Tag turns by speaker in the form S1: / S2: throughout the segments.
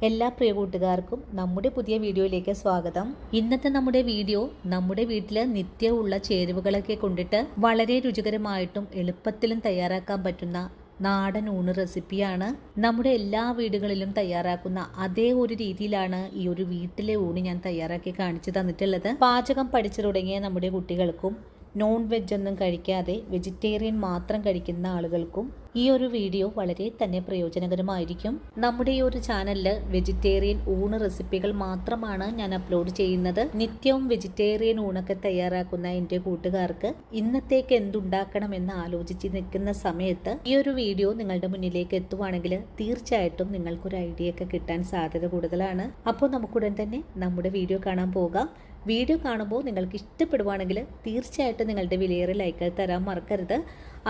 S1: എല്ലാ പ്രിയ കൂട്ടുകാർക്കും നമ്മുടെ പുതിയ വീഡിയോയിലേക്ക് സ്വാഗതം. ഇന്നത്തെ നമ്മുടെ വീഡിയോ നമ്മുടെ വീട്ടിൽ നിത്യമുള്ള ചേരുവകളൊക്കെ കൊണ്ടിട്ട് വളരെ രുചികരമായിട്ടും എളുപ്പത്തിലും തയ്യാറാക്കാൻ പറ്റുന്ന നാടൻ ഊണ് റെസിപ്പിയാണ്. നമ്മുടെ എല്ലാ വീടുകളിലും തയ്യാറാക്കുന്ന അതേ ഒരു രീതിയിലാണ് ഈ ഒരു വീട്ടിലെ ഊണ് ഞാൻ തയ്യാറാക്കി കാണിച്ചു തന്നിട്ടുള്ളത്. പാചകം പഠിച്ചു തുടങ്ങിയ നമ്മുടെ കുട്ടികൾക്കും നോൺ വെജ് ഒന്നും കഴിക്കാതെ വെജിറ്റേറിയൻ മാത്രം കഴിക്കുന്ന ആളുകൾക്കും ഈ ഒരു വീഡിയോ വളരെ തന്നെ പ്രയോജനകരമായിരിക്കും. നമ്മുടെ ഈ ഒരു ചാനലിൽ വെജിറ്റേറിയൻ ഊണ് റെസിപ്പികൾ മാത്രമാണ് ഞാൻ അപ്ലോഡ് ചെയ്യുന്നത്. നിത്യവും വെജിറ്റേറിയൻ ഊണൊക്കെ തയ്യാറാക്കുന്ന എൻ്റെ കൂട്ടുകാർക്ക് ഇന്നത്തേക്ക് എന്തുണ്ടാക്കണം എന്ന് ആലോചിച്ച് നിൽക്കുന്ന സമയത്ത് ഈ ഒരു വീഡിയോ നിങ്ങളുടെ മുന്നിലേക്ക് എത്തുവാണെങ്കിൽ തീർച്ചയായിട്ടും നിങ്ങൾക്കൊരു ഐഡിയ ഒക്കെ കിട്ടാൻ സാധ്യത കൂടുതലാണ്. അപ്പോൾ നമുക്കുടൻ തന്നെ നമ്മുടെ വീഡിയോ കാണാൻ പോകാം. വീഡിയോ കാണുമ്പോൾ നിങ്ങൾക്ക് ഇഷ്ടപ്പെടുവാണെങ്കിൽ തീർച്ചയായിട്ടും നിങ്ങളുടെ വിലയേറെ ലൈക്കുകൾ തരാൻ മറക്കരുത്.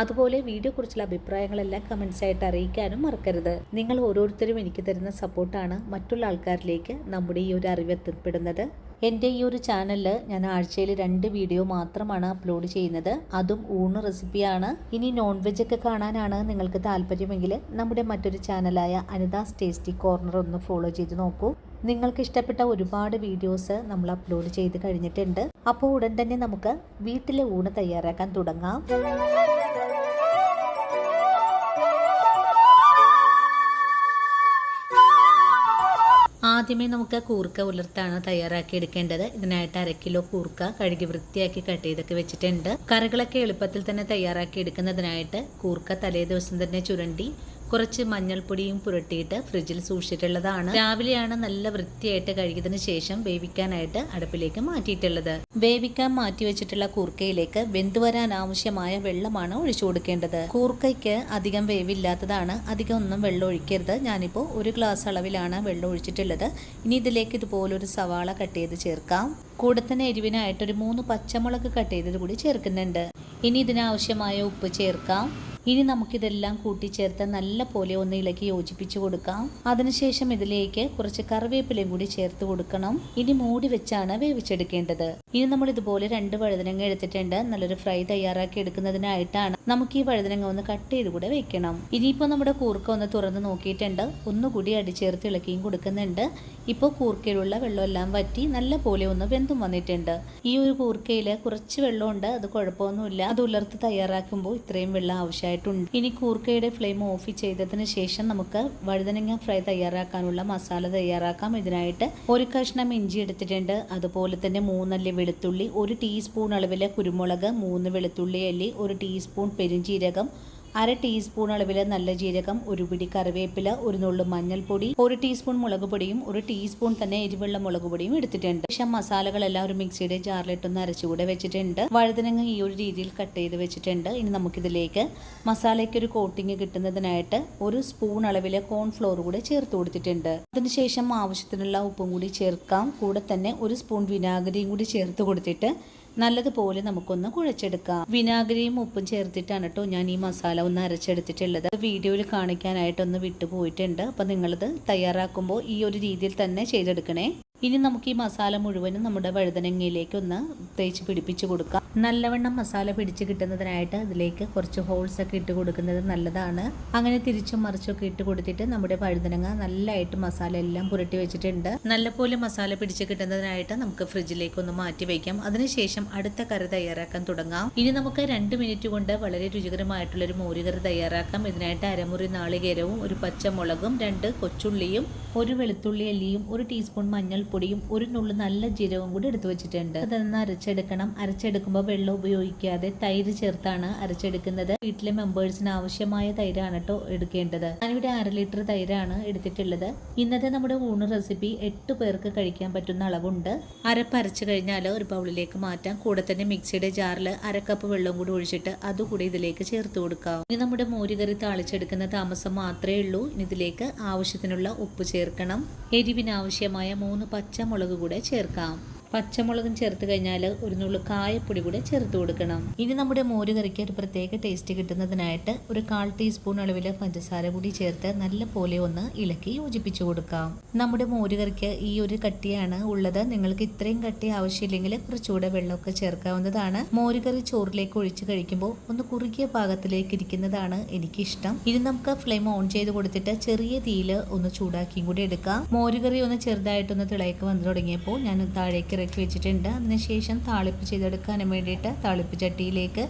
S1: അതുപോലെ വീഡിയോ കുറിച്ചുള്ള അഭിപ്രായങ്ങളെല്ലാം കമൻസ് ആയിട്ട് അറിയിക്കാനും മറക്കരുത്. നിങ്ങൾ ഓരോരുത്തരും എനിക്ക് തരുന്ന സപ്പോർട്ടാണ് മറ്റുള്ള ആൾക്കാരിലേക്ക് നമ്മുടെ ഈ ഒരു അറിവ് എത്തിപ്പെടുന്നത്. എൻ്റെ ഈ ഒരു ചാനലിൽ ഞാൻ ആഴ്ചയിൽ 2 വീഡിയോ മാത്രമാണ് അപ്ലോഡ് ചെയ്യുന്നത്. അതും ഊണ് റെസിപ്പിയാണ്. ഇനി നോൺ വെജ് ഒക്കെ കാണാനാണ് നിങ്ങൾക്ക് താല്പര്യമെങ്കിൽ നമ്മുടെ മറ്റൊരു ചാനലായ അനിതാസ് ടേസ്റ്റി കോർണർ ഒന്ന് ഫോളോ ചെയ്ത് നോക്കൂ. നിങ്ങൾക്ക് ഇഷ്ടപ്പെട്ട ഒരുപാട് വീഡിയോസ് നമ്മൾ അപ്ലോഡ് ചെയ്ത് കഴിഞ്ഞിട്ടുണ്ട്. അപ്പോൾ ഉടൻ തന്നെ നമുക്ക് വീട്ടിലെ ഊണ് തയ്യാറാക്കാൻ തുടങ്ങാം. ആദ്യമേ നമുക്ക് കൂർക്ക ഉലർത്താണ് തയ്യാറാക്കി എടുക്കേണ്ടത്. ഇതിനായിട്ട് 1/2 കിലോ കൂർക്ക കഴുകി വൃത്തിയാക്കി കട്ട് ചെയ്തൊക്കെ വെച്ചിട്ടുണ്ട്. കറികളൊക്കെ എളുപ്പത്തിൽ തന്നെ തയ്യാറാക്കി എടുക്കുന്നതിനായിട്ട് കൂർക്ക തലേ ദിവസം തന്നെ ചുരണ്ടി കുറച്ച് മഞ്ഞൾപ്പൊടിയും പുരട്ടിയിട്ട് ഫ്രിഡ്ജിൽ സൂക്ഷിച്ചിട്ടുള്ളതാണ്. രാവിലെയാണ് നല്ല വൃത്തിയായിട്ട് കഴുകിയതിന് ശേഷം വേവിക്കാനായിട്ട് അടുപ്പിലേക്ക് മാറ്റിയിട്ടുള്ളത്. വേവിക്കാൻ മാറ്റി വെച്ചിട്ടുള്ള കൂർക്കയിലേക്ക് വെന്തുവരാൻ ആവശ്യമായ വെള്ളമാണ് ഒഴിച്ചു കൊടുക്കേണ്ടത്. കൂർക്കയ്ക്ക് അധികം വേവില്ലാത്തതാണ്. അധികം ഒന്നും വെള്ളം ഒഴിക്കരുത്. ഞാനിപ്പോൾ 1 ഗ്ലാസ് അളവിലാണ് വെള്ളം ഒഴിച്ചിട്ടുള്ളത്. ഇനി ഇതിലേക്ക് ഇതുപോലൊരു സവാള കട്ട് ചെയ്ത് ചേർക്കാം. കൂടെ തന്നെ എരിവിനായിട്ടൊരു 3 പച്ചമുളക് കട്ട് ചെയ്തത് കൂടി ചേർക്കുന്നുണ്ട്. ഇനി ഇതിനാവശ്യമായ ഉപ്പ് ചേർക്കാം. ഇനി നമുക്കിതെല്ലാം കൂട്ടിച്ചേർത്ത് നല്ല പോലെ ഒന്ന് ഇളക്കി യോജിപ്പിച്ചു കൊടുക്കാം. അതിനുശേഷം ഇതിലേക്ക് കുറച്ച് കറിവേപ്പിലയും കൂടി ചേർത്ത് കൊടുക്കണം. ഇനി മൂടി വെച്ചാണ് വേവിച്ചെടുക്കേണ്ടത്. ഇനി നമ്മൾ ഇതുപോലെ 2 വഴുതനങ്ങ എടുത്തിട്ടുണ്ട്. നല്ലൊരു ഫ്രൈ തയ്യാറാക്കി എടുക്കുന്നതിനായിട്ടാണ്. നമുക്ക് ഈ വഴുതനങ്ങ ഒന്ന് കട്ട് ചെയ്ത് കൂടെ വെക്കണം. ഇനിയിപ്പോൾ നമ്മുടെ കൂർക്ക ഒന്ന് തുറന്ന് നോക്കിയിട്ടുണ്ട്. ഒന്നുകൂടി അടിച്ചേർത്ത് ഇളക്കിയും കൊടുക്കുന്നുണ്ട്. ഇപ്പോൾ കൂർക്കയിലുള്ള വെള്ളമെല്ലാം വറ്റി നല്ല പോലെ ഒന്ന് വെന്തും വന്നിട്ടുണ്ട്. ഈ ഒരു കൂർക്കയിൽ കുറച്ച് വെള്ളമുണ്ട്. അത് കുഴപ്പമൊന്നുമില്ല. അത് ഉലർത്ത് തയ്യാറാക്കുമ്പോൾ ഇത്രയും വെള്ളം ആവശ്യമായിട്ടുണ്ട്. ഇനി കൂർക്കയുടെ ഫ്ലെയിം ഓഫ് ചെയ്തതിന് ശേഷം നമുക്ക് വഴുതനങ്ങ ഫ്രൈ തയ്യാറാക്കാനുള്ള മസാല തയ്യാറാക്കാം. ഇതിനായിട്ട് 1 കഷ്ണം ഇഞ്ചി എടുത്തിട്ടുണ്ട്. അതുപോലെ തന്നെ 3 അല്ലി വെളുത്തുള്ളി, 1 ടീസ്പൂൺ അളവില് കുരുമുളക്, 3 വെളുത്തുള്ളി അല്ലി, 1 ടീസ്പൂൺ പെരുംജീരകം, 1/2 ടീസ്പൂൺ അളവിൽ നല്ല ജീരകം, 1 പിടി കറിവേപ്പില, 1 നുള്ളു മഞ്ഞൾപ്പൊടി, 1 ടീസ്പൂൺ മുളക് പൊടിയും 1 ടീസ്പൂൺ തന്നെ എരിവുള്ള മുളക് പൊടിയും എടുത്തിട്ടുണ്ട്. ശേഷം മസാലകളെല്ലാം ഒരു മിക്സിയുടെ ജാറിലിട്ടൊന്ന് അരച്ചുകൂടെ വെച്ചിട്ടുണ്ട്. വഴുതനങ്ങ ഈ ഒരു രീതിയിൽ കട്ട് ചെയ്ത് വെച്ചിട്ടുണ്ട്. ഇനി നമുക്കിതിലേക്ക് മസാലയ്ക്ക് ഒരു കോട്ടിങ് കിട്ടുന്നതിനായിട്ട് 1 സ്പൂൺ അളവിൽ കോൺഫ്ലോർ കൂടെ ചേർത്ത് കൊടുത്തിട്ടുണ്ട്. അതിനുശേഷം ആവശ്യത്തിനുള്ള ഉപ്പും കൂടി ചേർക്കാം. കൂടെ തന്നെ 1 സ്പൂൺ വിനാഗിരിയും കൂടി ചേർത്ത് കൊടുത്തിട്ട് നല്ലതുപോലെ നമുക്കൊന്ന് കുഴച്ചെടുക്കാം. വിനാഗിരിയും ഉപ്പും ചേർത്തിട്ടാണ് കേട്ടോ ഞാൻ ഈ മസാല ഒന്ന് അരച്ചെടുത്തിട്ടുള്ളത്. വീഡിയോയിൽ കാണിക്കാനായിട്ടൊന്ന് വിട്ടുപോയിട്ടുണ്ട്. അപ്പം നിങ്ങളിത് തയ്യാറാക്കുമ്പോൾ ഈ ഒരു രീതിയിൽ തന്നെ ചെയ്തെടുക്കണേ. ഇനി നമുക്ക് ഈ മസാല മുഴുവനും നമ്മുടെ വഴുതനങ്ങയിലേക്ക് ഒന്ന് തേച്ച് പിടിപ്പിച്ച് കൊടുക്കാം. നല്ലവണ്ണം മസാല പിടിച്ച് കിട്ടുന്നതിനായിട്ട് ഇതിലേക്ക് കുറച്ച് ഹോൾസ് ഒക്കെ ഇട്ട് കൊടുക്കുന്നത് നല്ലതാണ്. അങ്ങനെ തിരിച്ചും മറിച്ചൊക്കെ ഇട്ട് കൊടുത്തിട്ട് നമ്മുടെ വഴുതനങ്ങ നല്ലതായിട്ട് മസാല എല്ലാം പുരട്ടി വെച്ചിട്ടുണ്ട്. നല്ലപോലെ മസാല പിടിച്ച് കിട്ടുന്നതിനായിട്ട് നമുക്ക് ഫ്രിഡ്ജിലേക്ക് ഒന്ന് മാറ്റി വയ്ക്കാം. അതിനുശേഷം അടുത്ത കറി തയ്യാറാക്കാൻ തുടങ്ങാം. ഇനി നമുക്ക് 2 മിനിറ്റ് കൊണ്ട് വളരെ രുചികരമായിട്ടുള്ളൊരു മോരുകറി തയ്യാറാക്കാം. ഇതിനായിട്ട് 1/2 മുറി നാളികേരവും 1 പച്ചമുളകും 2 കൊച്ചുള്ളിയും 1 വെളുത്തുള്ളി അല്ലിയും 1 ടീസ്പൂൺ മഞ്ഞൾപ്പൊടിയും 1 നുള്ളു നല്ല ജീരകവും കൂടി എടുത്തു വെച്ചിട്ടുണ്ട്. അതൊന്ന് അരച്ചെടുക്കണം. അരച്ചെടുക്കുമ്പോൾ വെള്ളം ഉപയോഗിക്കാതെ തൈര് ചേർത്താണ് അരച്ചെടുക്കുന്നത്. വീട്ടിലെ മെമ്പേഴ്സിന് ആവശ്യമായ തൈരാണ് കേട്ടോ എടുക്കേണ്ടത്. ഞാനിവിടെ 1/2 ലിറ്റർ തൈരാണ് എടുത്തിട്ടുള്ളത്. ഇന്നത്തെ നമ്മുടെ ഊണ് റെസിപ്പി 8 പേർക്ക് കഴിക്കാൻ പറ്റുന്ന അളവുണ്ട്. അരച്ച് കഴിഞ്ഞാൽ ഒരു ബൗളിലേക്ക് മാറ്റാം. കൂടെ തന്നെ മിക്സിയുടെ ജാറിൽ 1/2 കപ്പ് വെള്ളം കൂടി ഒഴിച്ചിട്ട് അതുകൂടി ഇതിലേക്ക് ചേർത്ത് കൊടുക്കാം. ഇനി നമ്മുടെ മോരുകറി താളിച്ചെടുക്കുന്ന താമസം മാത്രമേ ഉള്ളൂ. ഇനി ഇതിലേക്ക് ആവശ്യത്തിനുള്ള ഉപ്പ് ചേർക്കണം. എരിവിനാവശ്യമായ 3 പച്ചമുളക് കൂടെ ചേർക്കാം. പച്ചമുളകും ചേർത്ത് കഴിഞ്ഞാൽ ഒരു നുള്ളു കായപ്പൊടി കൂടെ ചേർത്ത് കൊടുക്കണം. ഇനി നമ്മുടെ മോര് കറിക്ക് ഒരു പ്രത്യേക ടേസ്റ്റ് കിട്ടുന്നതിനായിട്ട് ഒരു 1/4 ടീസ്പൂൺ അളവിൽ പഞ്ചസാര കൂടി ചേർത്ത് നല്ല പോലെ ഒന്ന് ഇളക്കി യോജിപ്പിച്ചു കൊടുക്കാം. നമ്മുടെ മോര് കറിക്ക് ഈ ഒരു കട്ടിയാണ് ഉള്ളത്. നിങ്ങൾക്ക് ഇത്രയും കട്ടി ആവശ്യമില്ലെങ്കിൽ കുറച്ചുകൂടെ വെള്ളമൊക്കെ ചേർക്കാവുന്നതാണ്. മോര് കറി ചോറിലേക്ക് ഒഴിച്ച് കഴിക്കുമ്പോൾ ഒന്ന് കുറുകിയ പാകത്തിലേക്ക് ഇരിക്കുന്നതാണ് എനിക്കിഷ്ടം. ഇനി നമുക്ക് ഫ്ലെയിം ഓൺ ചെയ്ത് കൊടുത്തിട്ട് ചെറിയ തീയിൽ ഒന്ന് ചൂടാക്കിയും കൂടി എടുക്കാം. മോര് കറി ഒന്ന് ചെറുതായിട്ടൊന്ന് തിളയ്ക്ക് വന്നു തുടങ്ങിയപ്പോൾ ഞാൻ താഴേക്ക് ഇറക്കി വെച്ചിട്ടുണ്ട്. അതിനുശേഷം താളിപ്പ് ചെയ്തെടുക്കാനും വേണ്ടിയിട്ട് താളിപ്പ് ചട്ടിയിലേക്ക്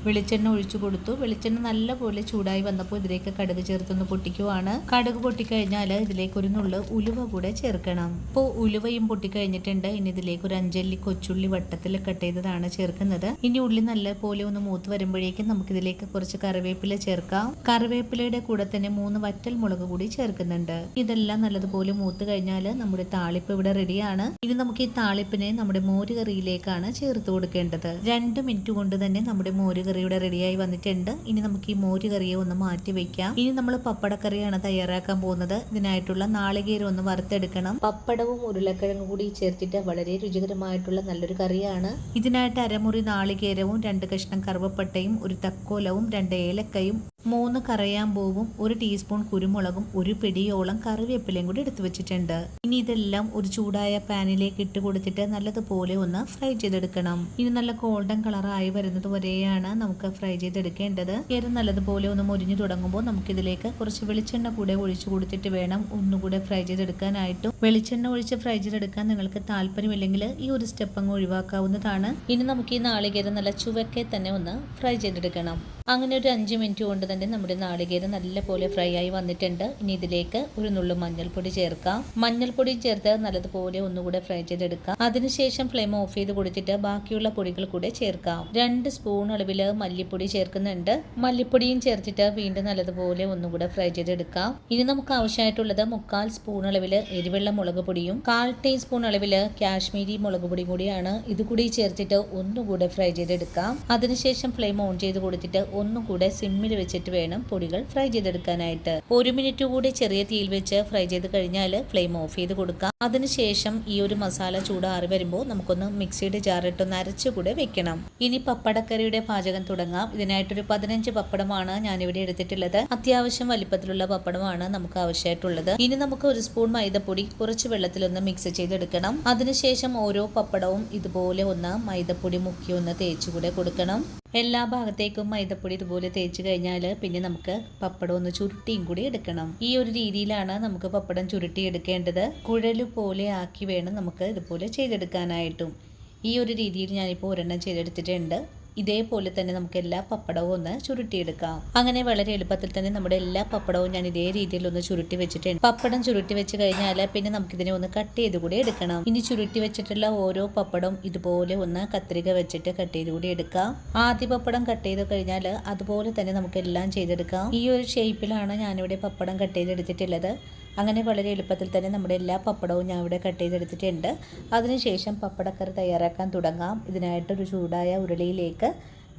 S1: വെളിച്ചെണ്ണ ഒഴിച്ചു കൊടുത്തു. വെളിച്ചെണ്ണ നല്ലപോലെ ചൂടായി വന്നപ്പോൾ ഇതിലേക്ക് കടുക് ചേർത്തൊന്ന് പൊട്ടിക്കുവാണ്. കടുക് പൊട്ടിക്കഴിഞ്ഞാൽ ഇതിലേക്ക് ഒരു നുള്ളു ഉലുവ കൂടെ ചേർക്കണം. ഇപ്പോൾ ഉലുവയും പൊട്ടിക്കഴിഞ്ഞിട്ടുണ്ട്. ഇനി ഇതിലേക്ക് ഒരു 5 അല്ലി കൊച്ചുള്ളി വട്ടത്തിൽ കട്ട് ചെയ്തതാണ് ചേർക്കുന്നത്. ഇനി ഉള്ളി നല്ലപോലെ ഒന്ന് മൂത്ത് വരുമ്പോഴേക്കും നമുക്കിതിലേക്ക് കുറച്ച് കറിവേപ്പില ചേർക്കാം. കറിവേപ്പിലയുടെ കൂടെ തന്നെ 3 വറ്റൽ മുളക് കൂടി ചേർക്കുന്നുണ്ട്. ഇതെല്ലാം നല്ലതുപോലെ മൂത്ത് കഴിഞ്ഞാൽ നമ്മുടെ താളിപ്പ് ഇവിടെ റെഡിയാണ്. ഇനി നമുക്ക് ഈ താളിപ്പിനെ നമ്മുടെ മോര് കറിയിലേക്കാണ് ചേർത്ത് കൊടുക്കേണ്ടത്. 2 മിനിറ്റ് കൊണ്ട് തന്നെ നമ്മുടെ മോര് കറിയുടെ റെഡിയായി വന്നിട്ടുണ്ട്. ഇനി നമുക്ക് ഈ മോര് കറിയെ ഒന്ന് മാറ്റി വെക്കാം. ഇനി നമ്മൾ പപ്പടക്കറിയാണ് തയ്യാറാക്കാൻ പോകുന്നത്. ഇതിനായിട്ടുള്ള നാളികേരം ഒന്ന് വറുത്തെടുക്കണം. പപ്പടവും ഉരുളക്കിഴങ്ങും കൂടി ചേർത്തിട്ട് വളരെ രുചികരമായിട്ടുള്ള നല്ലൊരു കറിയാണ്. ഇതിനായിട്ട് അരമുറി നാളികേരവും 2 കഷ്ണം കറുവപ്പട്ടയും 1 തക്കോലവും 2 ഏലക്കയും 3 കറയാമ്പൂവും 1 ടീസ്പൂൺ കുരുമുളകും 1 പിടിയോളം കറിവേപ്പിലയും കൂടി എടുത്തു വെച്ചിട്ടുണ്ട്. ഇനി ഇതെല്ലാം ഒരു ചൂടായ പാനിലേക്ക് ഇട്ട് കൊടുത്തിട്ട് നല്ലതുപോലെ ഒന്ന് ഫ്രൈ ചെയ്തെടുക്കണം. ഇനി നല്ല ഗോൾഡൻ കളറായി വരുന്നത് വരെയാണ് നമുക്ക് ഫ്രൈ ചെയ്തെടുക്കേണ്ടത്. ഏറെ നല്ലതുപോലെ ഒന്ന് മുരിഞ്ഞു തുടങ്ങുമ്പോൾ നമുക്കിതിലേക്ക് കുറച്ച് വെളിച്ചെണ്ണ കൂടെ ഒഴിച്ചു കൊടുത്തിട്ട് വേണം ഒന്നുകൂടെ ഫ്രൈ ചെയ്തെടുക്കാനായിട്ടും. വെളിച്ചെണ്ണ ഒഴിച്ച് ഫ്രൈ ചെയ്തെടുക്കാൻ നിങ്ങൾക്ക് താല്പര്യമില്ലെങ്കിൽ ഈ ഒരു സ്റ്റെപ്പ് അങ്ങ് ഒഴിവാക്കാവുന്നതാണ്. ഇനി നമുക്ക് ഈ നാളികേരം നല്ല ചുവക്കെ തന്നെ ഒന്ന് ഫ്രൈ ചെയ്തെടുക്കണം. അങ്ങനെ ഒരു 5 മിനിറ്റ് കൊണ്ട് തന്നെ നമ്മുടെ നാളികേരം നല്ലപോലെ ഫ്രൈ ആയി വന്നിട്ടുണ്ട്. ഇനി ഇതിലേക്ക് ഒരു നുള്ളു മഞ്ഞൾപ്പൊടി ചേർക്കാം. മഞ്ഞൾപ്പൊടി ചേർത്ത് നല്ലതുപോലെ ഒന്നുകൂടെ ഫ്രൈ ചെയ്തെടുക്കാം. അതിനുശേഷം ഫ്ലെയിം ഓഫ് ചെയ്ത് കൊടുത്തിട്ട് ബാക്കിയുള്ള പൊടികൾ കൂടെ ചേർക്കാം. 2 സ്പൂൺ അളവിൽ മല്ലിപ്പൊടി ചേർക്കുന്നുണ്ട്. മല്ലിപ്പൊടിയും ചേർത്തിട്ട് വീണ്ടും നല്ലതുപോലെ ഒന്നുകൂടെ ഫ്രൈ ചെയ്തെടുക്കാം. ഇനി നമുക്ക് ആവശ്യമായിട്ടുള്ളത് 1/4 സ്പൂൺ അളവിൽ എരിവെള്ള മുളക് പൊടിയും 1/4 ടീസ്പൂൺ അളവിൽ കാശ്മീരി മുളക് പൊടിയും കൂടിയാണ്. ഇതുകൂടി ചേർത്തിട്ട് ഒന്നുകൂടെ ഫ്രൈ ചെയ്തെടുക്കാം. അതിനുശേഷം ഫ്ലെയിം ഓൺ ചെയ്ത് കൊടുത്തിട്ട് ഒന്നുകൂടെ സിമ്മിൽ വെച്ചിട്ട് വേണം പൊടികൾ ഫ്രൈ ചെയ്തെടുക്കാനായിട്ട്. 1 മിനിറ്റ് കൂടി ചെറിയ തീയിൽ വെച്ച് ഫ്രൈ ചെയ്ത് കഴിഞ്ഞാൽ ഫ്ലെയിം ഓഫ് ചെയ്ത് കൊടുക്കാം. അതിനുശേഷം ഈ ഒരു മസാല ചൂടാറി വരുമ്പോൾ നമുക്കൊന്ന് മിക്സിയുടെ ജാറിട്ടൊന്ന് അരച്ചുകൂടെ വെക്കണം. ഇനി പപ്പടക്കറിയുടെ പാചകം തുടങ്ങാം. ഇതിനായിട്ടൊരു 15 പപ്പടമാണ് ഞാനിവിടെ എടുത്തിട്ടുള്ളത്. അത്യാവശ്യം വലിപ്പത്തിലുള്ള പപ്പടമാണ് നമുക്ക് ആവശ്യമായിട്ടുള്ളത്. ഇനി നമുക്ക് 1 സ്പൂൺ മൈദപ്പൊടി കുറച്ച് വെള്ളത്തിലൊന്ന് മിക്സ് ചെയ്തെടുക്കണം. അതിനുശേഷം ഓരോ പപ്പടവും ഇതുപോലെ ഒന്ന് മൈദപ്പൊടി മുക്കി ഒന്ന് തേച്ചുകൂടെ കൊടുക്കണം. എല്ലാ ഭാഗത്തേക്കും മൈദപ്പൊടി ഇതുപോലെ തേച്ച് കഴിഞ്ഞാൽ പിന്നെ നമുക്ക് പപ്പടം ഒന്ന് ചുരുട്ടിയും കൂടി എടുക്കണം. ഈ ഒരു രീതിയിലാണ് നമുക്ക് പപ്പടം ചുരുട്ടി എടുക്കേണ്ടത്. കുഴല് പോലെ ആക്കി വേണം നമുക്ക് ഇതുപോലെ ചെയ്തെടുക്കാനായിട്ടും. ഈ ഒരു രീതിയിൽ ഞാനിപ്പോൾ ഒരെണ്ണം ചെയ്തെടുത്തിട്ടുണ്ട്. ഇതേപോലെ തന്നെ നമുക്ക് എല്ലാ പപ്പടവും ഒന്ന് ചുരുട്ടിയെടുക്കാം. അങ്ങനെ വളരെ എളുപ്പത്തിൽ തന്നെ നമ്മുടെ എല്ലാ പപ്പടവും ഞാൻ ഇതേ രീതിയിൽ ഒന്ന് ചുരുട്ടി വെച്ചിട്ടുണ്ട്. പപ്പടം ചുരുട്ടി വെച്ച് കഴിഞ്ഞാൽ പിന്നെ നമുക്കിതിനെ ഒന്ന് കട്ട് ചെയ്ത് കൂടി എടുക്കണം. ഇനി ചുരുട്ടി വെച്ചിട്ടുള്ള ഓരോ പപ്പടം ഇതുപോലെ ഒന്ന് കത്രിക വെച്ചിട്ട് കട്ട് ചെയ്ത് കൂടി എടുക്കാം. ആദ്യ പപ്പടം കട്ട് ചെയ്ത് കഴിഞ്ഞാൽ അതുപോലെ തന്നെ നമുക്ക് എല്ലാം ചെയ്തെടുക്കാം. ഈ ഒരു ഷേപ്പിലാണ് ഞാനിവിടെ പപ്പടം കട്ട് ചെയ്തെടുത്തിട്ടുള്ളത്. അങ്ങനെ വളരെ എളുപ്പത്തിൽ തന്നെ നമ്മുടെ എല്ലാ പപ്പടവും ഞാൻ ഇവിടെ കട്ട് ചെയ്തെടുത്തിട്ടുണ്ട്. അതിനുശേഷം പപ്പടക്കറി തയ്യാറാക്കാൻ തുടങ്ങാം. ഇതിനായിട്ടൊരു ചൂടായ ഉരുളിയിലേക്ക്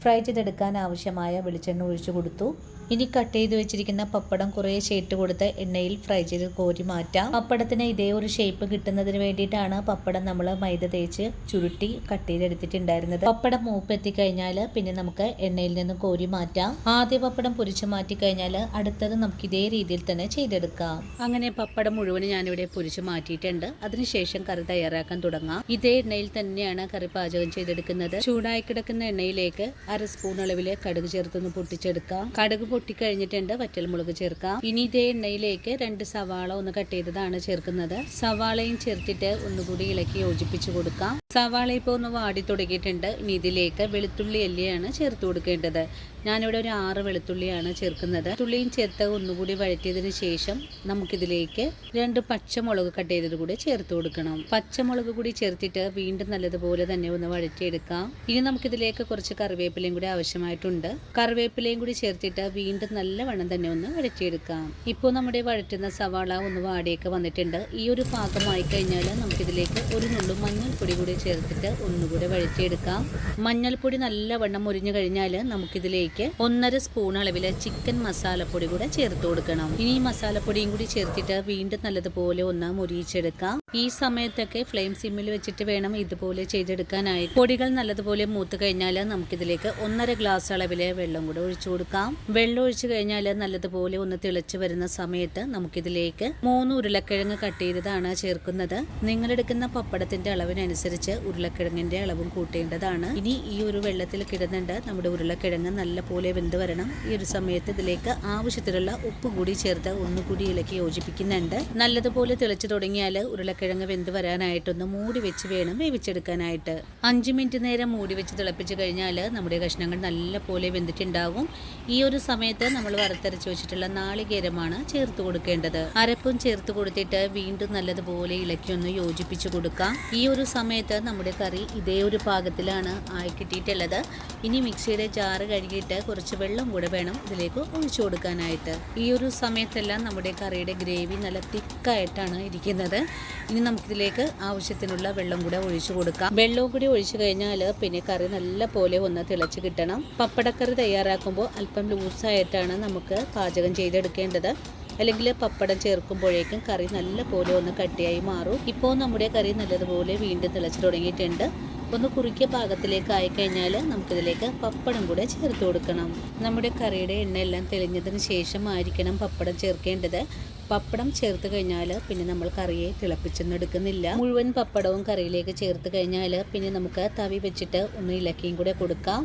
S1: ഫ്രൈ ചെയ്തെടുക്കാൻ ആവശ്യമായ വെളിച്ചെണ്ണ ഒഴിച്ചു കൊടുത്തു. ഇനി കട്ട് ചെയ്ത് വെച്ചിരിക്കുന്ന പപ്പടം കുറേശ്ശെ ഇട്ട് കൊടുത്ത് എണ്ണയിൽ ഫ്രൈ ചെയ്ത് കോരി മാറ്റാം. പപ്പടത്തിന് ഇതേ ഒരു ഷേപ്പ് കിട്ടുന്നതിന് വേണ്ടിയിട്ടാണ് പപ്പടം നമ്മൾ മൈദ തേച്ച് ചുരുട്ടി കട്ട് ചെയ്തെടുത്തിട്ടുണ്ടായിരുന്നത്. പപ്പടം മൂപ്പ് എത്തിക്കഴിഞ്ഞാൽ പിന്നെ നമുക്ക് എണ്ണയിൽ നിന്ന് കോരി മാറ്റാം. ആദ്യ പപ്പടം പൊരിച്ചു മാറ്റി കഴിഞ്ഞാൽ അടുത്തത് നമുക്ക് ഇതേ രീതിയിൽ തന്നെ ചെയ്തെടുക്കാം. അങ്ങനെ പപ്പടം മുഴുവൻ ഞാനിവിടെ പൊരിച്ചു മാറ്റിയിട്ടുണ്ട്. അതിനുശേഷം കറി തയ്യാറാക്കാൻ തുടങ്ങാം. ഇതേ എണ്ണയിൽ തന്നെയാണ് കറി പാചകം ചെയ്തെടുക്കുന്നത്. ചൂടായി കിടക്കുന്ന എണ്ണയിലേക്ക് 1/2 സ്പൂൺ അളവിൽ കടുക് ചേർത്തൊന്ന് പൊട്ടിച്ചെടുക്കാം. കടുക് പൊട്ടിക്കഴിഞ്ഞിട്ടുണ്ട്. വറ്റൽമുളക് ചേർക്കാം. ഇനി ഇതേ എണ്ണയിലേക്ക് 2 സവാള ഒന്ന് കട്ട് ചെയ്തതാണ് ചേർക്കുന്നത്. സവാളയും ചേർത്തിട്ട് ഒന്നുകൂടി ഇളക്കി യോജിപ്പിച്ചു കൊടുക്കാം. സവാള ഇപ്പോൾ ഒന്ന് വാടി തുടങ്ങിയിട്ടുണ്ട്. ഇനി ഇതിലേക്ക് വെളുത്തുള്ളി അല്ലിയാണ് ചേർത്ത് കൊടുക്കേണ്ടത്. ഞാനിവിടെ ഒരു 6 വെളുത്തുള്ളിയാണ് ചേർക്കുന്നത്. തുള്ളിയും ചേർത്ത് ഒന്നുകൂടി വഴറ്റിയതിന് ശേഷം നമുക്കിതിലേക്ക് 2 പച്ചമുളക് കട്ട് ചെയ്തത് കൂടി ചേർത്ത് കൊടുക്കണം. പച്ചമുളക് കൂടി ചേർത്തിട്ട് വീണ്ടും നല്ലതുപോലെ തന്നെ ഒന്ന് വഴറ്റിയെടുക്കാം. ഇനി നമുക്കിതിലേക്ക് കുറച്ച് കറിവേപ്പിലയും കൂടി ആവശ്യമായിട്ടുണ്ട്. കറിവേപ്പിലയും കൂടി ചേർത്തിട്ട് വീണ്ടും നല്ലവണ്ണം തന്നെ ഒന്ന് വഴറ്റിയെടുക്കാം. ഇപ്പോൾ നമ്മുടെ വഴറ്റുന്ന സവാള ഒന്ന് വാടിയൊക്കെ വന്നിട്ടുണ്ട്. ഈ ഒരു പാകമായി കഴിഞ്ഞാൽ നമുക്കിതിലേക്ക് ഒരു നുള്ളു മഞ്ഞൾപ്പൊടി കൂടി ചേർത്തിട്ട് ഒന്നുകൂടെ വഴറ്റിയെടുക്കാം. മഞ്ഞൾപ്പൊടി നല്ലവണ്ണം മുരിഞ്ഞു കഴിഞ്ഞാൽ നമുക്കിതിലേക്ക് 1.5 സ്പൂൺ അളവിൽ ചിക്കൻ മസാലപ്പൊടി കൂടെ ചേർത്ത് കൊടുക്കണം. ഇനി ഈ മസാലപ്പൊടിയും കൂടി ചേർത്തിട്ട് വീണ്ടും നല്ലതുപോലെ ഒന്ന് മുരിയിച്ചെടുക്കാം. ഈ സമയത്തൊക്കെ ഫ്ലെയിം സിമ്മിൽ വെച്ചിട്ട് വേണം ഇതുപോലെ ചെയ്തെടുക്കാനായിട്ട്. പൊടികൾ നല്ലതുപോലെ മൂത്ത് കഴിഞ്ഞാൽ നമുക്കിതിലേക്ക് 1.5 ഗ്ലാസ് അളവിൽ വെള്ളം കൂടെ ഒഴിച്ചു കൊടുക്കാം. വെള്ളം ഒഴിച്ചു കഴിഞ്ഞാൽ നല്ലതുപോലെ ഒന്ന് തിളച്ചു വരുന്ന സമയത്ത് നമുക്കിതിലേക്ക് 3 ഉരുളക്കിഴങ്ങ് കട്ട് ചെയ്തതാണ് ചേർക്കുന്നത്. നിങ്ങളെടുക്കുന്ന പപ്പടത്തിന്റെ അളവിനനുസരിച്ച് ഉരുളക്കിഴങ്ങിന്റെ അളവും കൂട്ടേണ്ടതാണ്. ഇനി ഈ ഒരു വെള്ളത്തിൽ കിടന്നുണ്ട് നമ്മുടെ ഉരുളക്കിഴങ്ങ് നല്ലപോലെ വെന്ത് വരണം. ഈ ഒരു സമയത്ത് ഇതിലേക്ക് ആവശ്യത്തിനുള്ള ഉപ്പ് കൂടി ചേർത്ത് ഒന്നുകൂടി ഇളക്കി യോജിപ്പിക്കുന്നുണ്ട്. നല്ലതുപോലെ തിളച്ചു തുടങ്ങിയാൽ ഉരുളക്കിഴങ്ങ് വെന്ത് വരാനായിട്ടൊന്ന് മൂടി വെച്ച് വേണം വേവിച്ചെടുക്കാനായിട്ട്. 5 മിനിറ്റ് നേരം മൂടി വെച്ച് തിളപ്പിച്ച് കഴിഞ്ഞാൽ നമ്മുടെ കഷ്ണങ്ങൾ നല്ലപോലെ വെന്തിട്ടുണ്ടാകും. ഈ ഒരു സമയത്ത് നമ്മൾ വറുത്തരച്ച് വെച്ചിട്ടുള്ള നാളികേരമാണ് ചേർത്ത് കൊടുക്കേണ്ടത്. അരപ്പും ചേർത്ത് കൊടുത്തിട്ട് വീണ്ടും നല്ലതുപോലെ ഇളക്കി ഒന്ന് യോജിപ്പിച്ച് കൊടുക്കാം. ഈ ഒരു സമയത്ത് നമ്മുടെ കറി ഇതേ ഒരു പാകത്തിലാണ് ആയി കിട്ടിയിട്ടുള്ളത്. ഇനി മിക്സിയുടെ ജാറ് കഴുകിയിട്ട് കുറച്ച് വെള്ളം കൂടെ വേണം ഇതിലേക്ക് ഒഴിച്ചു കൊടുക്കാനായിട്ട്. ഈ ഒരു സമയത്തെല്ലാം നമ്മുടെ കറിയുടെ ഗ്രേവി നല്ല തിക്കായിട്ടാണ് ഇരിക്കുന്നത്. ഇനി നമുക്കിതിലേക്ക് ആവശ്യത്തിനുള്ള വെള്ളം കൂടെ ഒഴിച്ചു കൊടുക്കാം. വെള്ളവും കൂടി ഒഴിച്ചു കഴിഞ്ഞാൽ പിന്നെ കറി നല്ല പോലെ ഒന്ന് തിളച്ച് കിട്ടണം. പപ്പടക്കറി തയ്യാറാക്കുമ്പോൾ അല്പം ലൂസായിട്ടാണ് നമുക്ക് പാചകം ചെയ്തെടുക്കേണ്ടത്. അല്ലെങ്കിൽ പപ്പടം ചേർക്കുമ്പോഴേക്കും കറി നല്ല പോലെ ഒന്ന് കട്ടിയായി മാറും. ഇപ്പോൾ നമ്മുടെ കറി നല്ലതുപോലെ വീണ്ടും തിളച്ച് തുടങ്ങിയിട്ടുണ്ട്. ഒന്ന് കുറുക്കിയ പാകത്തിലേക്ക് ആയിക്കഴിഞ്ഞാൽ നമുക്കിതിലേക്ക് പപ്പടം കൂടെ ചേർത്ത് കൊടുക്കണം. നമ്മുടെ കറിയുടെ എണ്ണയെല്ലാം തെളിഞ്ഞതിന് ശേഷം ആയിരിക്കണം പപ്പടം ചേർക്കേണ്ടത്. പപ്പടം ചേർത്ത് കഴിഞ്ഞാൽ പിന്നെ നമ്മൾ കറിയെ തിളപ്പിച്ചൊന്നും എടുക്കുന്നില്ല. മുഴുവൻ പപ്പടവും കറിയിലേക്ക് ചേർത്ത് കഴിഞ്ഞാൽ പിന്നെ നമുക്ക് തവി വെച്ചിട്ട് ഒന്ന് ഇളക്കിയും കൂടെ കൊടുക്കാം.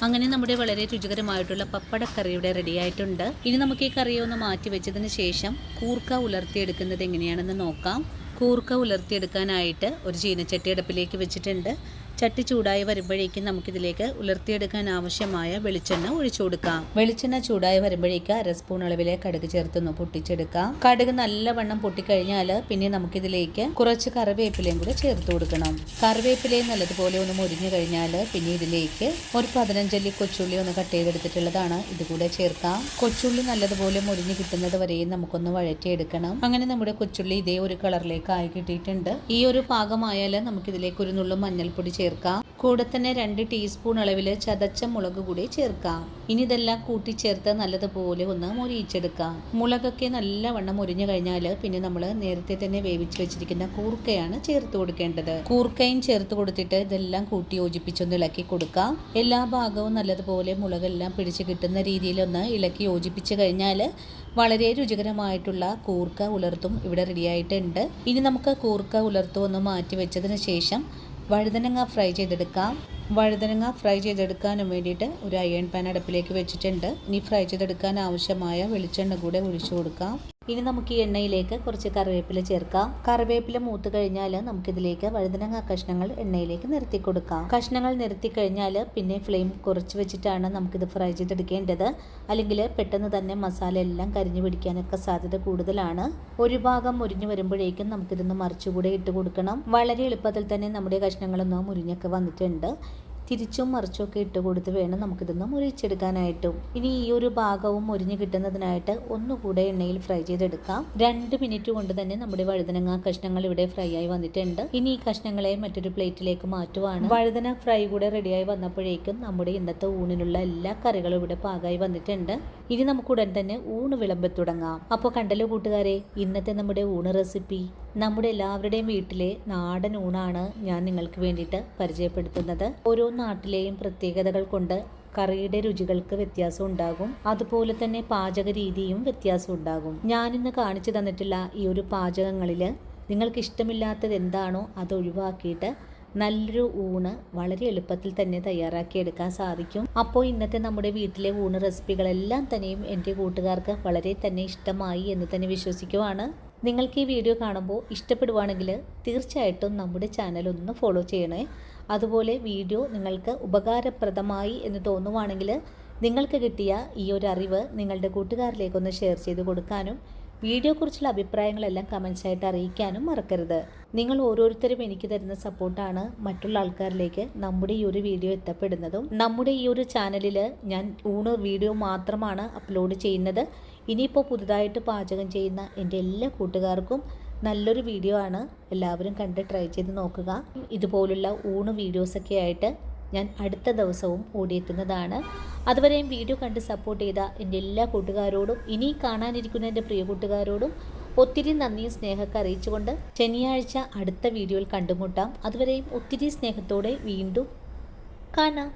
S1: അങ്ങനെ നമ്മുടെ വളരെ രുചികരമായിട്ടുള്ള പപ്പടക്കറിയുടെ റെഡി ആയിട്ടുണ്ട്. ഇനി നമുക്ക് ഈ കറിയെ ഒന്ന് മാറ്റി വെച്ചതിന് ശേഷം കൂർക്ക ഉലർത്തിയെടുക്കുന്നത് എങ്ങനെയാണെന്ന് നോക്കാം. കൂർക്ക ഉലർത്തിയെടുക്കാനായിട്ട് ഒരു ചീനച്ചട്ടി അടുപ്പിലേക്ക് വെച്ചിട്ടുണ്ട്. ചട്ടി ചൂടായി വരുമ്പോഴേക്കും നമുക്കിതിലേക്ക് ഉലർത്തിയെടുക്കാൻ ആവശ്യമായ വെളിച്ചെണ്ണ ഒഴിച്ചു കൊടുക്കാം. വെളിച്ചെണ്ണ ചൂടായി വരുമ്പോഴേക്ക് 1/2 സ്പൂൺ അളവിലെ കടുക് ചേർത്തൊന്ന് പൊട്ടിച്ചെടുക്കാം. കടുക് നല്ലവണ്ണം പൊട്ടിക്കഴിഞ്ഞാൽ പിന്നെ നമുക്കിതിലേക്ക് കുറച്ച് കറിവേപ്പിലയും കൂടെ ചേർത്ത് കൊടുക്കണം. കറിവേപ്പിലയും നല്ലതുപോലെ ഒന്ന് മുരിഞ്ഞു കഴിഞ്ഞാൽ പിന്നെ ഇതിലേക്ക് ഒരു 15 അല്ലി കൊച്ചുള്ളി ഒന്ന് കട്ട് ചെയ്തെടുത്തിട്ടുള്ളതാണ് ഇതുകൂടെ ചേർക്കാം. കൊച്ചുള്ളി നല്ലതുപോലെ മുരിഞ്ഞു കിട്ടുന്നത് വരെയും നമുക്കൊന്ന് വഴറ്റിയെടുക്കണം. അങ്ങനെ നമ്മുടെ കൊച്ചുള്ളി ഇതേ ഒരു കളറിലേക്ക് ആയി കിട്ടിയിട്ടുണ്ട്. ഈ ഒരു പാകമായാൽ നമുക്കിതിലേക്ക് ഒരു നുള്ളു മഞ്ഞൾപ്പൊടി ചേർക്കാം. കൂടെ തന്നെ 2 ടീസ്പൂൺ അളവിൽ ചതച്ച മുളക് കൂടി ചേർക്കാം. ഇനി ഇതെല്ലാം കൂട്ടിച്ചേർത്ത് നല്ലതുപോലെ ഒന്ന് മൊരിയിച്ചെടുക്കാം. മുളകൊക്കെ നല്ലവണ്ണം മുരിഞ്ഞു കഴിഞ്ഞാൽ പിന്നെ നമ്മൾ നേരത്തെ തന്നെ വേവിച്ച് വെച്ചിരിക്കുന്ന കൂർക്കയാണ് ചേർത്ത് കൊടുക്കേണ്ടത്. കൂർക്കയും ചേർത്ത് കൊടുത്തിട്ട് ഇതെല്ലാം കൂട്ടി യോജിപ്പിച്ചൊന്ന് ഇളക്കി കൊടുക്കാം. എല്ലാ ഭാഗവും നല്ലതുപോലെ മുളകെല്ലാം പിടിച്ച് കിട്ടുന്ന രീതിയിൽ ഒന്ന് ഇളക്കി യോജിപ്പിച്ച് കഴിഞ്ഞാൽ വളരെ രുചികരമായിട്ടുള്ള കൂർക്ക ഉലർത്തും ഇവിടെ റെഡിയായിട്ടുണ്ട്. ഇനി നമുക്ക് കൂർക്ക ഉലർത്തും ഒന്ന് മാറ്റി വെച്ചതിന് ശേഷം വഴുതനങ്ങ ഫ്രൈ ചെയ്തെടുക്കാം. വഴുതനങ്ങ ഫ്രൈ ചെയ്തെടുക്കാനും വേണ്ടിയിട്ട് ഒരു അയൺ പാൻ അടുപ്പിലേക്ക് വെച്ചിട്ടുണ്ട്. ഇനി ഫ്രൈ ചെയ്തെടുക്കാൻ ആവശ്യമായ വെളിച്ചെണ്ണ കൂടെ ഒഴിച്ചു കൊടുക്കാം. ഇനി നമുക്ക് ഈ എണ്ണയിലേക്ക് കുറച്ച് കറിവേപ്പില ചേർക്കാം. കറിവേപ്പില മൂത്ത് കഴിഞ്ഞാൽ നമുക്കിതിലേക്ക് വഴുതനങ്ങ കഷ്ണങ്ങൾ എണ്ണയിലേക്ക് നിരത്തി കൊടുക്കാം. കഷ്ണങ്ങൾ നിരത്തി കഴിഞ്ഞാൽ പിന്നെ ഫ്ലെയിം കുറച്ച് വെച്ചിട്ടാണ് നമുക്കിത് ഫ്രൈ ചെയ്തെടുക്കേണ്ടത്. അല്ലെങ്കിൽ പെട്ടെന്ന് തന്നെ മസാല എല്ലാം കരിഞ്ഞു പിടിക്കാനൊക്കെ സാധ്യത കൂടുതലാണ്. ഒരു ഭാഗം മുരിഞ്ഞു വരുമ്പോഴേക്കും നമുക്കിതൊന്ന് മറിച്ചുകൂടെ ഇട്ട് കൊടുക്കണം. വളരെ എളുപ്പത്തിൽ തന്നെ നമ്മുടെ കഷ്ണങ്ങളൊന്ന് മുരിഞ്ഞൊക്കെ വന്നിട്ടുണ്ട്. തിരിച്ചും മറിച്ചുമൊക്കെ ഇട്ട് കൊടുത്ത് വേണം നമുക്കിതൊന്ന് മുരിച്ചെടുക്കാനായിട്ടും. ഇനി ഈ ഒരു ഭാഗവും മുരിഞ്ഞ് കിട്ടുന്നതിനായിട്ട് ഒന്നുകൂടെ എണ്ണയിൽ ഫ്രൈ ചെയ്തെടുക്കാം. 2 മിനിറ്റ് കൊണ്ട് തന്നെ നമ്മുടെ വഴുതനങ്ങ കഷ്ണങ്ങൾ ഇവിടെ ഫ്രൈ ആയി വന്നിട്ടുണ്ട്. ഇനി ഈ കഷ്ണങ്ങളെ മറ്റൊരു പ്ലേറ്റിലേക്ക് മാറ്റുവാണ്. വഴുതന ഫ്രൈ കൂടെ റെഡിയായി വന്നപ്പോഴേക്കും നമ്മുടെ ഇന്നത്തെ ഊണിനുള്ള എല്ലാ കറികളും ഇവിടെ പാകമായി വന്നിട്ടുണ്ട്. ഇനി നമുക്ക് ഉടൻ തന്നെ ഊണ് വിളമ്പി തുടങ്ങാം. അപ്പോൾ കണ്ടല്ലോ കൂട്ടുകാരെ, ഇന്നത്തെ നമ്മുടെ ഊണ് റെസിപ്പി നമ്മുടെ എല്ലാവരുടെയും വീട്ടിലെ നാടൻ ഊണാണ് ഞാൻ നിങ്ങൾക്ക് വേണ്ടിയിട്ട് പരിചയപ്പെടുത്തുന്നത്. ഓരോ നാട്ടിലെയും പ്രത്യേകതകൾ കൊണ്ട് കറിയുടെ രുചികൾക്ക് വ്യത്യാസം ഉണ്ടാകും. അതുപോലെ തന്നെ പാചക രീതിയും വ്യത്യാസം ഉണ്ടാകും. ഞാനിന്ന് കാണിച്ചു തന്നിട്ടുള്ള ഈ ഒരു പാചകങ്ങളിൽ നിങ്ങൾക്ക് ഇഷ്ടമില്ലാത്തത് എന്താണോ അത് ഒഴിവാക്കിയിട്ട് നല്ലൊരു ഊണ് വളരെ എളുപ്പത്തിൽ തന്നെ തയ്യാറാക്കിയെടുക്കാൻ സാധിക്കും. അപ്പോൾ ഇന്നത്തെ നമ്മുടെ വീട്ടിലെ ഊണ് റെസിപ്പികളെല്ലാം തന്നെയും എൻ്റെ കൂട്ടുകാർക്ക് വളരെ തന്നെ ഇഷ്ടമായി എന്ന് തന്നെ വിശ്വസിക്കുവാണ്. നിങ്ങൾക്ക് ഈ വീഡിയോ കാണുമ്പോൾ ഇഷ്ടപ്പെടുവാണെങ്കിൽ തീർച്ചയായിട്ടും നമ്മുടെ ചാനൽ ഒന്ന് ഫോളോ ചെയ്യണേ. അതുപോലെ വീഡിയോ നിങ്ങൾക്ക് ഉപകാരപ്രദമായി എന്ന് തോന്നുവാണെങ്കിൽ നിങ്ങൾക്ക് കിട്ടിയ ഈ ഒരു അറിവ് നിങ്ങളുടെ കൂട്ടുകാരിലേക്കൊന്ന് ഷെയർ ചെയ്ത് കൊടുക്കാനും വീഡിയോയെക്കുറിച്ചുള്ള അഭിപ്രായങ്ങളെല്ലാം കമൻസായിട്ട് അറിയിക്കാനും മറക്കരുത്. നിങ്ങൾ ഓരോരുത്തരും എനിക്ക് തരുന്ന സപ്പോർട്ടാണ് മറ്റുള്ള ആൾക്കാരിലേക്ക് നമ്മുടെ ഈ ഒരു വീഡിയോ എത്തപ്പെടുന്നതും. നമ്മുടെ ഈ ഒരു ചാനലിൽ ഞാൻ ഊണ് വീഡിയോ മാത്രമാണ് അപ്ലോഡ് ചെയ്യുന്നത്. ഇനിയിപ്പോൾ പുതുതായിട്ട് പാചകം ചെയ്യുന്ന എൻ്റെ എല്ലാ കൂട്ടുകാർക്കും നല്ലൊരു വീഡിയോ ആണ്, എല്ലാവരും കണ്ട് ട്രൈ ചെയ്ത് നോക്കുക. ഇതുപോലുള്ള ഊണ് വീഡിയോസൊക്കെ ആയിട്ട് ഞാൻ അടുത്ത ദിവസവും ഓടിയെത്തുന്നതാണ്. അതുവരെയും വീഡിയോ കണ്ട് സപ്പോർട്ട് ചെയ്ത എൻ്റെ എല്ലാ കൂട്ടുകാരോടും ഇനി കാണാനിരിക്കുന്ന എൻ്റെ പ്രിയ കൂട്ടുകാരോടും ഒത്തിരി നന്ദിയും സ്നേഹമൊക്കെ അറിയിച്ചുകൊണ്ട് ശനിയാഴ്ച അടുത്ത വീഡിയോയിൽ കണ്ടുമുട്ടാം. അതുവരെയും ഒത്തിരി സ്നേഹത്തോടെ വീണ്ടും കാണാം.